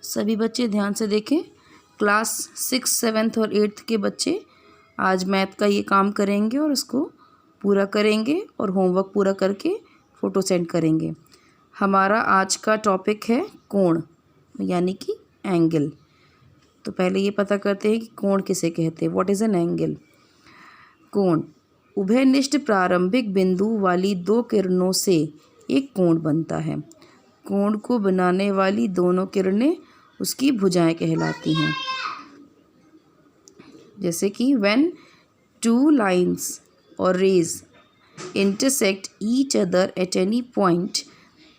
सभी बच्चे ध्यान से देखें। क्लास 6, 7 और 8 के बच्चे आज मैथ का ये काम करेंगे और उसको पूरा करेंगे और होमवर्क पूरा करके फ़ोटो सेंड करेंगे। हमारा आज का टॉपिक है कोण, यानी कि एंगल। तो पहले ये पता करते हैं कि कोण किसे कहते हैं। What is an angle? कोण उभयनिष्ठ प्रारंभिक बिंदु वाली दो किरणों से एक कोण बनता है। कोण को बनाने वाली दोनों किरणें उसकी भुजाएं कहलाती हैं। जैसे कि when two lines or rays intersect each other at any point,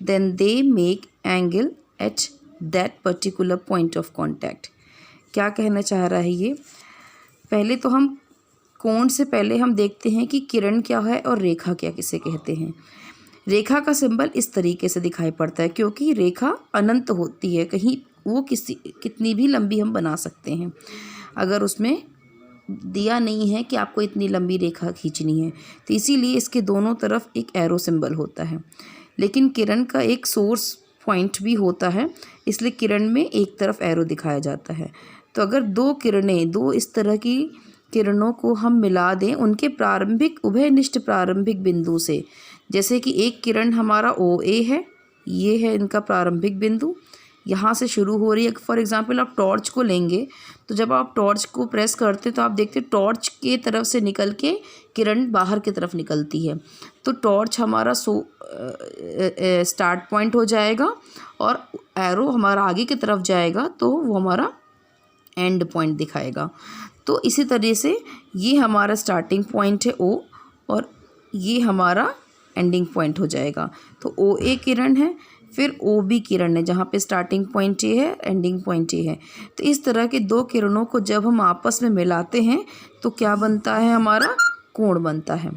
then they make angle at that particular point of contact। क्या कहना चाह रहा है ये? पहले तो हम कोण से पहले हम देखते हैं कि किरण क्या है और रेखा क्या किसे कहते हैं। रेखा का सिंबल इस तरीके से दिखाई पड़ता है, क्योंकि रेखा अनंत होती है, कहीं वो कितनी भी लंबी हम बना सकते हैं। अगर उसमें दिया नहीं है कि आपको इतनी लंबी रेखा खींचनी है, तो इसीलिए इसके दोनों तरफ एक एरो सिंबल होता है। लेकिन किरण का एक सोर्स पॉइंट भी होता है, इसलिए किरण में एक तरफ एरो दिखाया जाता है। तो अगर दो इस तरह की किरणों को हम मिला दें उनके उभयनिष्ठ प्रारंभिक बिंदु से, जैसे कि एक किरण हमारा OA है, ये है इनका प्रारंभिक बिंदु, यहाँ से शुरू हो रही है। फॉर एग्जांपल आप टॉर्च को लेंगे, तो जब आप टॉर्च को प्रेस करते तो आप देखते टॉर्च के तरफ से निकल के किरण बाहर की तरफ निकलती है। तो टॉर्च हमारा स्टार्ट पॉइंट हो जाएगा और एरो हमारा आगे की तरफ जाएगा, तो वो हमारा एंड पॉइंट दिखाएगा। तो इसी तरह से ये हमारा स्टार्टिंग पॉइंट है O, और ये हमारा एंडिंग पॉइंट हो जाएगा। तो OA किरण है, फिर OB किरण है, जहाँ पे स्टार्टिंग पॉइंट A है, एंडिंग पॉइंट A है। तो इस तरह के दो किरणों को जब हम आपस में मिलाते हैं तो क्या बनता है? हमारा कोण बनता है।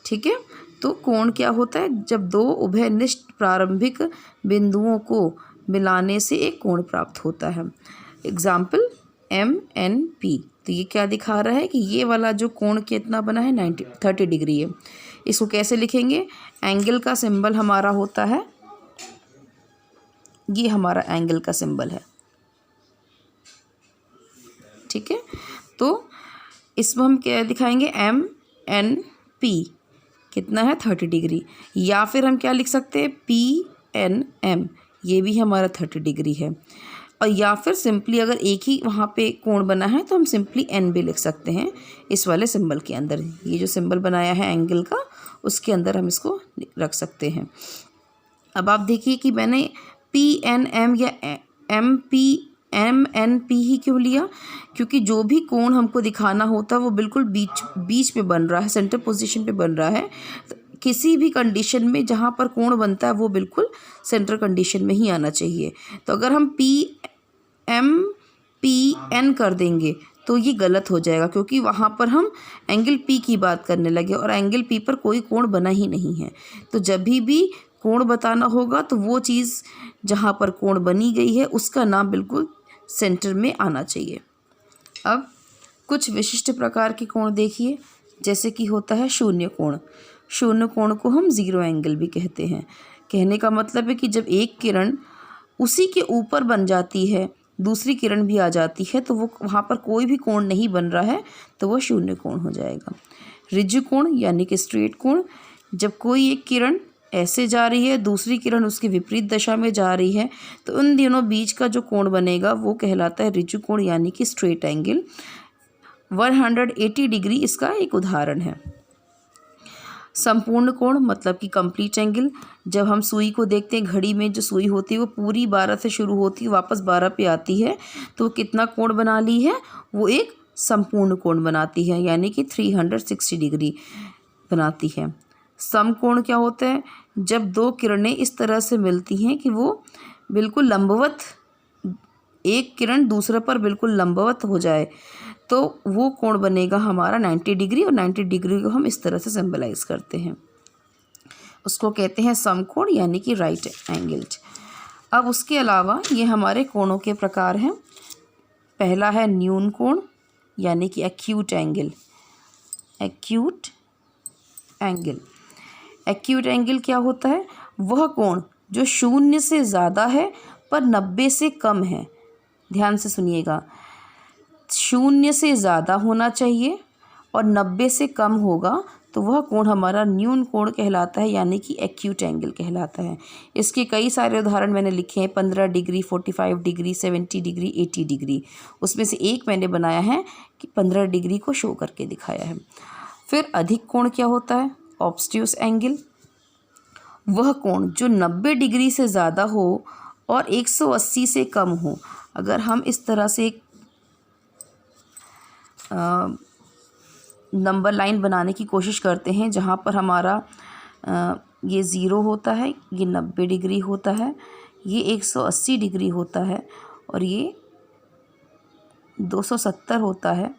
ठीक है। तो कोण क्या होता है? जब दो उभयनिष्ठ प्रारंभिक बिंदुओं को मिलाने से एक कोण प्राप्त होता है। Example MNP। तो ये क्या दिखा रहा है कि ये वाला जो कोण कितना बना है 30 डिग्री है। इसको कैसे लिखेंगे? एंगल का सिंबल हमारा होता है, ये हमारा एंगल का सिंबल है। ठीक है। तो इसमें हम क्या दिखाएंगे? MNP कितना है? 30 डिग्री। या फिर हम क्या लिख सकते हैं? PNM, ये भी हमारा 30 डिग्री है। और या फिर सिंपली अगर एक ही वहाँ पे कोण बना है तो हम सिंपली N भी लिख सकते हैं इस वाले सिंबल के अंदर। ये जो सिंबल बनाया है एंगल का, उसके अंदर हम इसको रख सकते हैं। अब आप देखिए कि मैंने PNM या MNP ही क्यों लिया? क्योंकि जो भी कोण हमको दिखाना होता है वो बिल्कुल बीच पे बन रहा है, सेंटर पोजीशन पे बन रहा है। किसी भी कंडीशन में जहाँ पर कोण बनता है वो बिल्कुल सेंटर कंडीशन में ही आना चाहिए। तो अगर हम PMPN कर देंगे तो ये गलत हो जाएगा, क्योंकि वहाँ पर हम एंगल P की बात करने लगे और एंगल P पर कोई कोण बना ही नहीं है। तो जब भी कोण बताना होगा तो वो चीज़ जहाँ पर कोण बनी गई है उसका नाम बिल्कुल सेंटर में आना चाहिए। अब कुछ विशिष्ट प्रकार के कोण देखिए, जैसे कि होता है शून्य कोण। शून्य कोण को हम ज़ीरो एंगल भी कहते हैं। कहने का मतलब है कि जब एक किरण उसी के ऊपर बन जाती है, दूसरी किरण भी आ जाती है, तो वो वहाँ पर कोई भी कोण नहीं बन रहा है, तो वो शून्य कोण हो जाएगा। ऋजु कोण यानी कि स्ट्रेट कोण, जब कोई एक किरण ऐसे जा रही है, दूसरी किरण उसकी विपरीत दशा में जा रही है, तो उन दोनों बीच का जो कोण बनेगा वो कहलाता है ऋजु कोण यानी कि स्ट्रेट एंगल। 180 डिग्री इसका एक उदाहरण है। संपूर्ण कोण मतलब कि कंप्लीट एंगल, जब हम सुई को देखते हैं, घड़ी में जो सुई होती है वो पूरी 12 से शुरू होती है, वापस 12 पे आती है, तो कितना कोण बना ली है? वो एक संपूर्ण कोण बनाती है, यानी कि 360 डिग्री बनाती है। समकोण क्या होता है? जब दो किरणें इस तरह से मिलती हैं कि वो बिल्कुल लंबवत, एक किरण दूसरे पर बिल्कुल लंबवत हो जाए, तो वो कोण बनेगा हमारा 90 डिग्री। और 90 डिग्री को हम इस तरह से सिंबलाइज करते हैं, उसको कहते हैं समकोण यानी कि राइट एंगल्ड। अब उसके अलावा ये हमारे कोणों के प्रकार हैं। पहला है न्यून कोण यानी कि acute angle. Acute angle, acute angle क्या होता है? वह कोण जो शून्य से ज़्यादा है पर 90 से कम है। ध्यान से सुनिएगा, 0 से ज़्यादा होना चाहिए और 90 से कम होगा तो वह कोण हमारा न्यून कोण कहलाता है, यानी कि एक्यूट एंगल कहलाता है। इसके कई सारे उदाहरण मैंने लिखे हैं, 15 डिग्री, 45 डिग्री, 70 डिग्री, 80 डिग्री। उसमें से एक मैंने बनाया है कि 15 डिग्री को शो करके दिखाया है। फिर अधिक कोण क्या होता है? ऑब्स्ट्यूस एंगल। वह कोण जो 90 डिग्री से ज़्यादा हो और 180 से कम हो। अगर हम इस तरह से एक नंबर लाइन बनाने की कोशिश करते हैं जहाँ पर हमारा ये 0 होता है, ये 90 डिग्री होता है, ये 180 डिग्री होता है और ये 270 होता है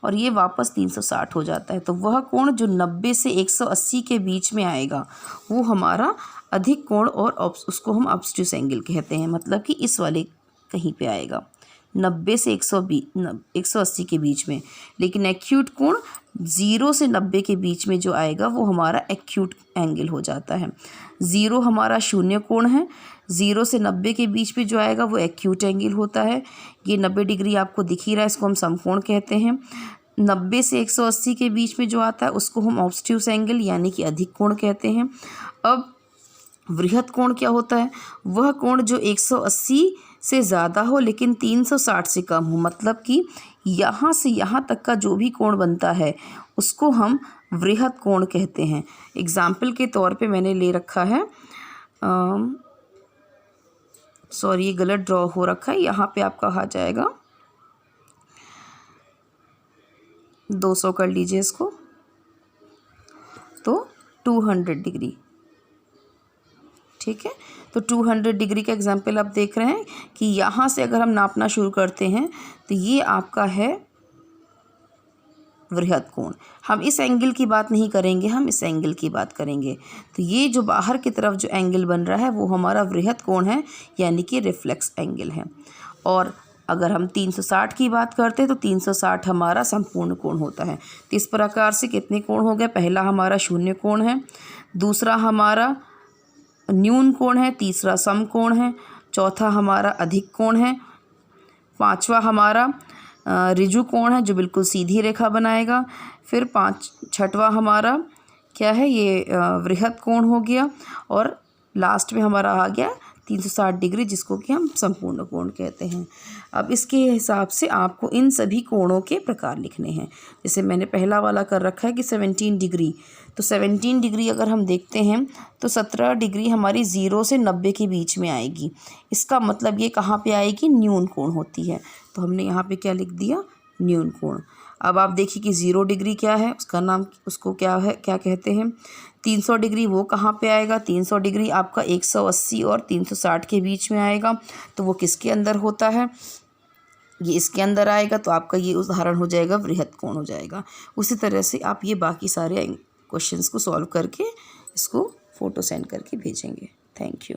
और ये वापस 360 हो जाता है, तो वह कोण जो 90 से 180 के बीच में आएगा वो हमारा अधिक कोण और उसको हम ऑब्स्ट्यूस एंगल कहते हैं। मतलब कि इस वाले कहीं पे आएगा 90 से 180 के बीच में। लेकिन एक्यूट कोण 0 से 90 के बीच में जो आएगा वो हमारा एक्यूट एंगल हो जाता है। 0 हमारा शून्य कोण है, 0 से 90 के बीच में जो आएगा वो एक्यूट एंगल होता है। ये 90 डिग्री आपको दिख ही रहा है, इसको हम समकोण कहते हैं। 90 से 180 के बीच में जो आता है उसको हम ऑब्स्ट्यूस एंगल यानी कि अधिक कोण कहते हैं। अब वृहत कोण क्या होता है? वह कोण जो 180 से ज़्यादा हो लेकिन 360 से कम हो। मतलब कि यहाँ से यहाँ तक का जो भी कोण बनता है उसको हम वृहत कोण कहते हैं। एग्जाम्पल के तौर पे मैंने ले रखा है, सॉरी ये गलत ड्रॉ हो रखा है, यहाँ पे आपका आ जाएगा 200 कर लीजिए इसको, तो 200 डिग्री। ठीक है, तो 200 डिग्री का एग्जाम्पल आप देख रहे हैं कि यहाँ से अगर हम नापना शुरू करते हैं तो ये आपका है वृहत कोण। हम इस एंगल की बात नहीं करेंगे, हम इस एंगल की बात करेंगे। तो ये जो बाहर की तरफ जो एंगल बन रहा है वो हमारा वृहत कोण है, यानी कि रिफ्लेक्स एंगल है। और अगर हम 360 की बात करते हैं तो 360 हमारा संपूर्ण कोण होता है। तो इस प्रकार से कितने कोण हो गए? पहला हमारा शून्य कोण है, दूसरा हमारा न्यून कोण है, तीसरा सम कोण है, चौथा हमारा अधिक कोण है, पांचवा हमारा ऋजु कोण है जो बिल्कुल सीधी रेखा बनाएगा, फिर छठवां हमारा क्या है? ये वृहत कोण हो गया, और लास्ट में हमारा आ गया 360 डिग्री जिसको कि हम संपूर्ण कोण कहते हैं। अब इसके हिसाब से आपको इन सभी कोणों के प्रकार लिखने हैं। जैसे मैंने पहला वाला कर रखा है कि 17 डिग्री, तो 17 डिग्री अगर हम देखते हैं तो 17 डिग्री हमारी 0 से 90 के बीच में आएगी। इसका मतलब ये कहाँ पे आएगी? न्यून कोण होती है, तो हमने यहाँ पे क्या लिख दिया? न्यून कोण। अब आप देखिए कि 0 डिग्री क्या है, उसका नाम उसको क्या है, क्या कहते हैं? 300 डिग्री वो कहाँ पे आएगा? 300 डिग्री आपका 180 और 360 के बीच में आएगा, तो वो किसके अंदर होता है? ये इसके अंदर आएगा, तो आपका ये उदाहरण हो जाएगा वृहत कोण हो जाएगा। उसी तरह से आप ये बाकी सारे क्वेश्चंस को सॉल्व करके इसको फ़ोटो सेंड करके भेजेंगे। Thank you.